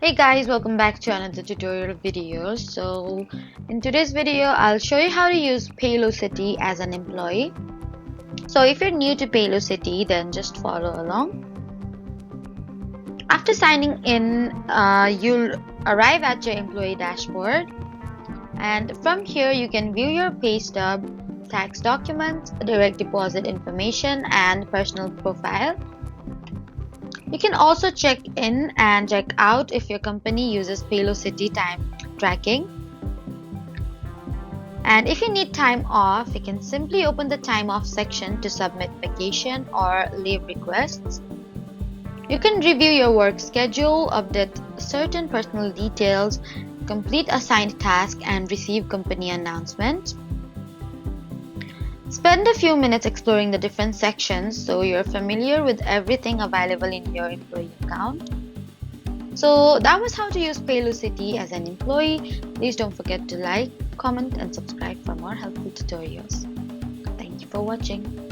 Hey guys, welcome back to another tutorial video. So in today's video, I'll show you how to use Paylocity as an employee. So if you're new to Paylocity, then just follow along. After signing in, you'll arrive at your employee dashboard, and from here you can view your pay stub, tax documents, direct deposit information, and personal profile. You can also check in and check out if your company uses Paylocity time tracking. And if you need time off, you can simply open the time off section to submit vacation or leave requests. You can review your work schedule, update certain personal details, complete assigned tasks, and receive company announcements. Spend a few minutes exploring the different sections so you're familiar with everything available in your employee account. So that was how to use Paylocity as an employee. Please don't forget to like, comment, and subscribe for more helpful tutorials. Thank you for watching.